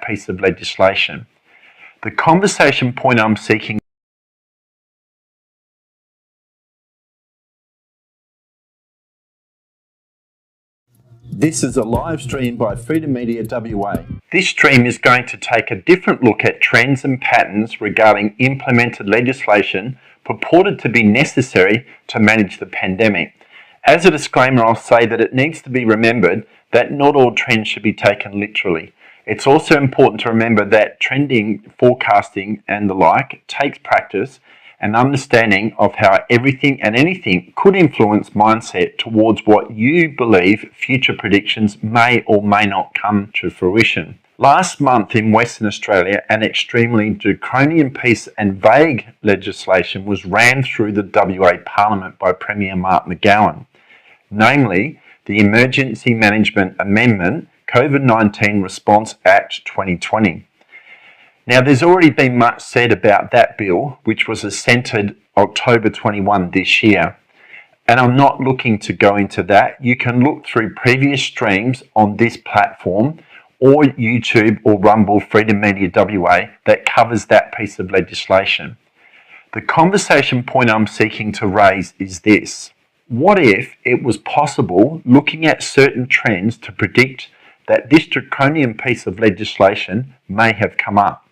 piece of legislation. The conversation point I'm seeking This is a live stream by Freedom Media WA. This stream is going to take a different look at trends and patterns regarding implemented legislation purported to be necessary to manage the pandemic. As a disclaimer, I'll say that it needs to be remembered that not all trends should be taken literally. It's also important to remember that trending, forecasting and the like takes practice and understanding of how everything and anything could influence mindset towards what you believe future predictions may or may not come to fruition. Last month in Western Australia, an extremely draconian piece and vague legislation was rammed through the WA Parliament by Premier Mark McGowan, namely the Emergency Management Amendment COVID-19 Response Act 2020. Now, there's already been much said about that bill, which was assented October 21 this year, and I'm not looking to go into that. You can look through previous streams on this platform or YouTube or Rumble Freedom Media WA that covers that piece of legislation. The conversation point I'm seeking to raise is this. What if it was possible, looking at certain trends, to predict that this draconian piece of legislation may have come up?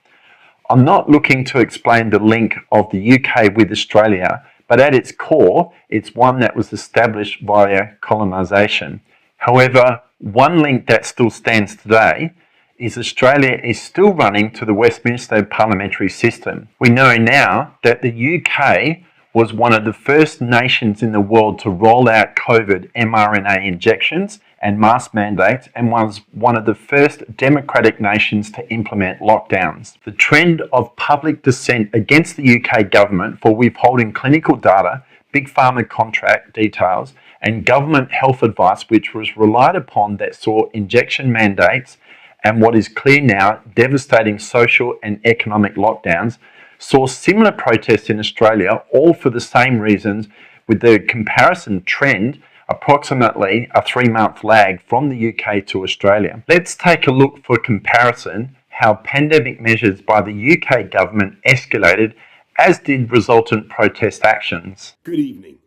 I'm not looking to explain the link of the UK with Australia, but at its core, it's one that was established via colonisation. However, one link that still stands today is Australia is still running to the Westminster parliamentary system. We know now that the UK was one of the first nations in the world to roll out COVID mRNA injections and mask mandates, and was one of the first democratic nations to implement lockdowns. The trend of public dissent against the UK government for withholding clinical data, big pharma contract details, and government health advice, which was relied upon, that saw injection mandates and what is clear now, devastating social and economic lockdowns, saw similar protests in Australia, all for the same reasons, with the comparison trend approximately a 3-month lag from the UK to Australia. Let's take a look for comparison how pandemic measures by the UK government escalated, as did resultant protest actions. Good evening.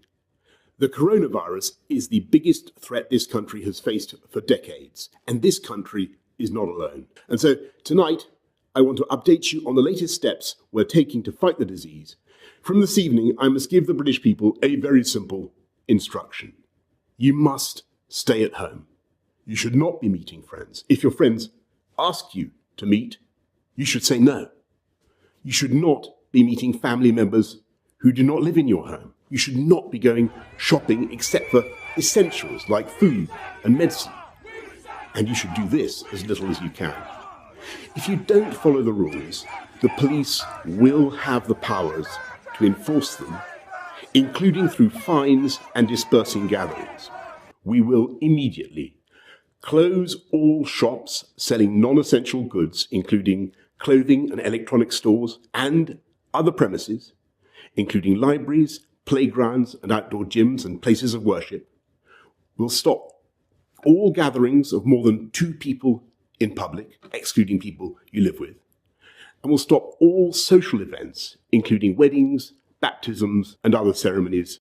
The coronavirus is the biggest threat this country has faced for decades, and this country is not alone. And so tonight, I want to update you on the latest steps we're taking to fight the disease. From this evening, I must give the British people a very simple instruction. You must stay at home. You should not be meeting friends. If your friends ask you to meet, you should say no. You should not be meeting family members who do not live in your home. You should not be going shopping except for essentials like food and medicine. And you should do this as little as you can. If you don't follow the rules, the police will have the powers to enforce them, including through fines and dispersing gatherings. We will immediately close all shops selling non-essential goods, including clothing and electronic stores, and other premises, including libraries, playgrounds and outdoor gyms and places of worship. We'll stop all gatherings of more than 2 people in public, excluding people you live with. And we'll stop all social events, including weddings, baptisms and other ceremonies.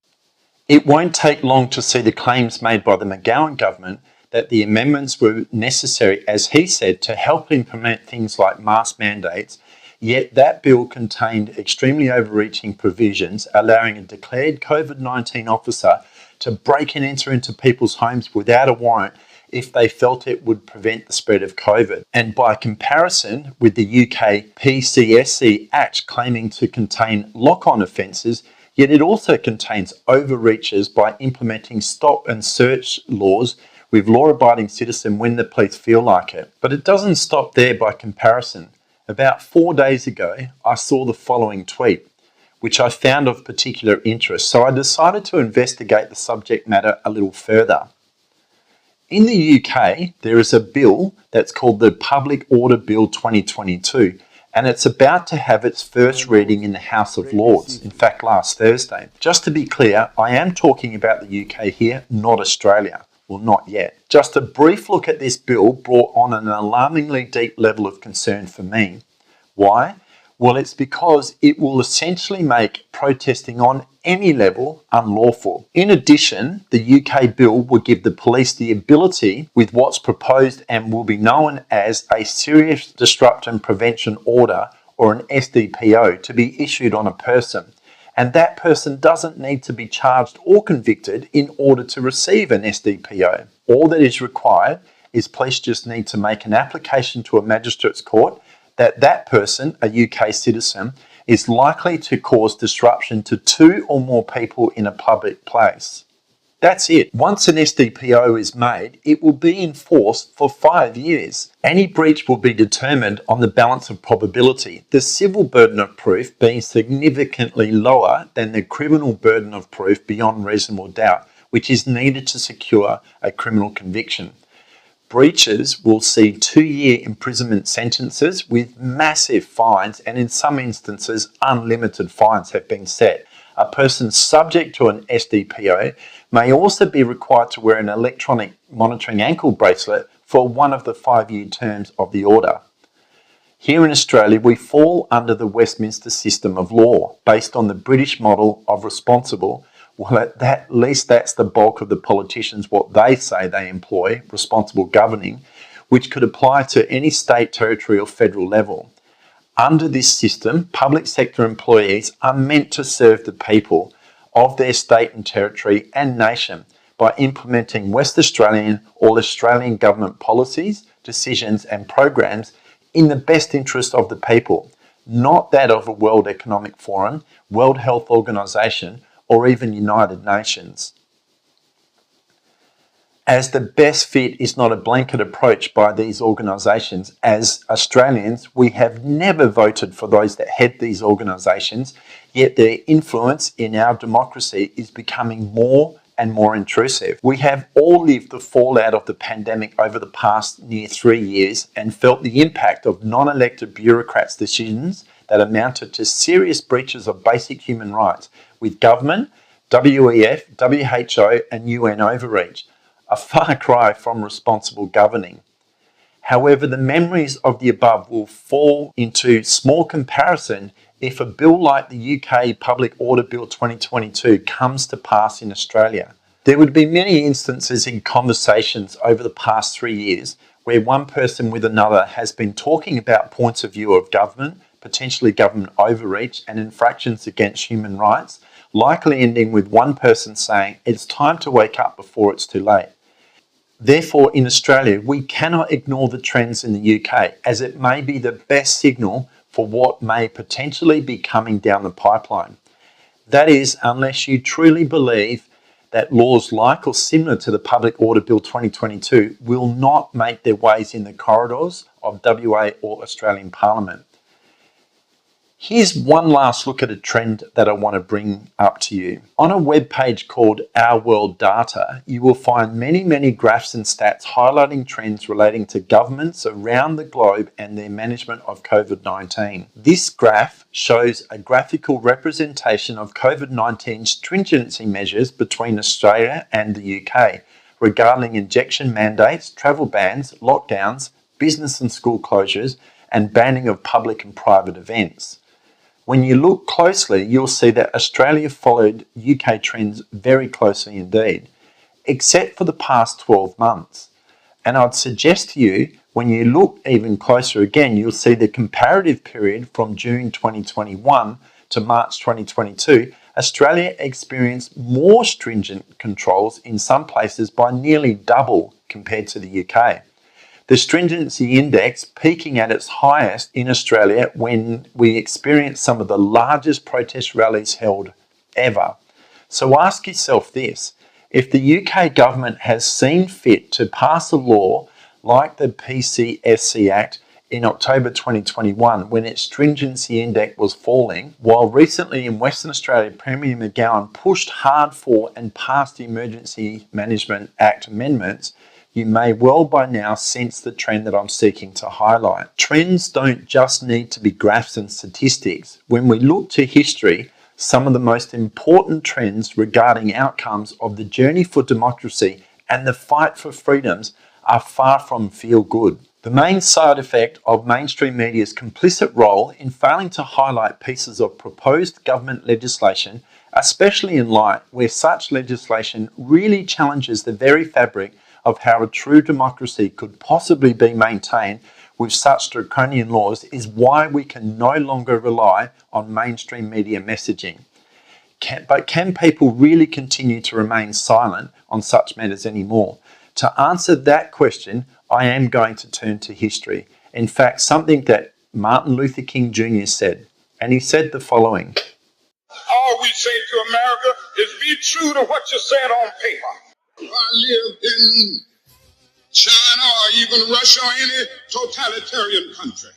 It won't take long to see the claims made by the McGowan government that the amendments were necessary, as he said, to help implement things like mask mandates, yet that bill contained extremely overreaching provisions allowing a declared COVID-19 officer to break and enter into people's homes without a warrant if they felt it would prevent the spread of COVID. And by comparison with the UK PCSC Act claiming to contain lock-on offences, yet it also contains overreaches by implementing stop and search laws with law-abiding citizens when the police feel like it. But it doesn't stop there by comparison. About 4 days ago, I saw the following tweet, which I found of particular interest, so I decided to investigate the subject matter a little further. In the UK, there is a bill that's called the Public Order Bill 2022, and it's about to have its first reading in the House of Lords, in fact last Thursday. Just to be clear, I am talking about the UK here, not Australia. Well, not yet. Just a brief look at this bill brought on an alarmingly deep level of concern for me. Why? Well, it's because it will essentially make protesting on any level unlawful. In addition, the UK bill will give the police the ability, with what's proposed and will be known as a Serious Disruption Prevention Order or an SDPO, to be issued on a person. And that person doesn't need to be charged or convicted in order to receive an SDPO. All that is required is police just need to make an application to a magistrate's court that person, a UK citizen, is likely to cause disruption to 2 or more people in a public place. That's it. Once an SDPO is made, it will be in force for 5 years. Any breach will be determined on the balance of probability, the civil burden of proof being significantly lower than the criminal burden of proof beyond reasonable doubt, which is needed to secure a criminal conviction. Breaches will see 2-year imprisonment sentences with massive fines, and in some instances unlimited fines have been set. A person subject to an SDPO may also be required to wear an electronic monitoring ankle bracelet for one of the 5-year terms of the order. Here in Australia, we fall under the Westminster system of law based on the British model of responsible. Well, at least that's the bulk of the politicians, what they say they employ, responsible governing, which could apply to any state, territory or federal level. Under this system, public sector employees are meant to serve the people of their state and territory and nation by implementing West Australian or Australian government policies, decisions and programs in the best interest of the people, not that of a World Economic Forum, World Health Organization, or even United Nations. As the best fit is not a blanket approach by these organisations, as Australians, we have never voted for those that head these organisations, yet their influence in our democracy is becoming more and more intrusive. We have all lived the fallout of the pandemic over the past near 3 years and felt the impact of non-elected bureaucrats' decisions that amounted to serious breaches of basic human rights, with government, WEF, WHO and UN overreach, a far cry from responsible governing. However, the memories of the above will fall into small comparison if a bill like the UK Public Order Bill 2022 comes to pass in Australia. There would be many instances in conversations over the past 3 years where one person with another has been talking about points of view of government, potentially government overreach and infractions against human rights, likely ending with one person saying, "It's time to wake up before it's too late." Therefore, in Australia, we cannot ignore the trends in the UK, as it may be the best signal for what may potentially be coming down the pipeline. That is, unless you truly believe that laws like or similar to the Public Order Bill 2022 will not make their ways in the corridors of WA or Australian Parliament. Here's one last look at a trend that I want to bring up to you. On a web page called Our World Data, you will find many graphs and stats highlighting trends relating to governments around the globe and their management of COVID-19. This graph shows a graphical representation of COVID-19 stringency measures between Australia and the UK regarding injection mandates, travel bans, lockdowns, business and school closures, and banning of public and private events. When you look closely, you'll see that Australia followed UK trends very closely indeed, except for the past 12 months. And I'd suggest to you, when you look even closer again, you'll see the comparative period from June 2021 to March 2022, Australia experienced more stringent controls in some places by nearly double compared to the UK. The stringency index peaking at its highest in Australia when we experienced some of the largest protest rallies held ever. So ask yourself this: if the UK government has seen fit to pass a law like the PCSC Act in October 2021 when its stringency index was falling, while recently in Western Australia Premier McGowan pushed hard for and passed the Emergency Management Act amendments, you may well by now sense the trend that I'm seeking to highlight. Trends don't just need to be graphs and statistics. When we look to history, some of the most important trends regarding outcomes of the journey for democracy and the fight for freedoms are far from feel good. The main side effect of mainstream media's complicit role in failing to highlight pieces of proposed government legislation, especially in light where such legislation really challenges the very fabric of how a true democracy could possibly be maintained with such draconian laws, is why we can no longer rely on mainstream media messaging. But can people really continue to remain silent on such matters anymore? To answer that question, I am going to turn to history. In fact, something that Martin Luther King Jr. said, and he said the following: all we say to America is be true to what you said on paper. If I lived in China or even Russia or any totalitarian country,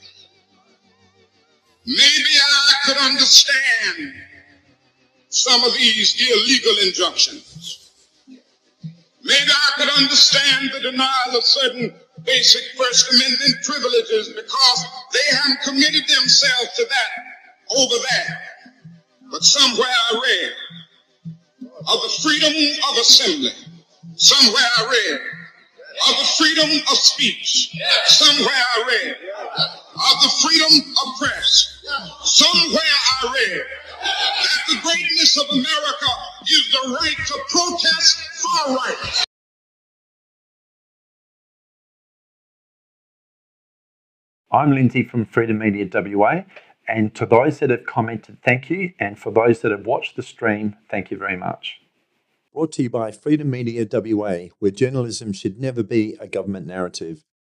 maybe I could understand some of these illegal injunctions. Maybe I could understand the denial of certain basic First Amendment privileges because they haven't committed themselves to that over there. But somewhere I read of the freedom of assembly. Somewhere I read of the freedom of speech. Somewhere I read of the freedom of press. Somewhere I read that the greatness of America is the right to protest far right. I'm Lindsay from Freedom Media WA, and to those that have commented, thank you, and for those that have watched the stream, thank you very much. Brought to you by Freedom Media WA, where journalism should never be a government narrative.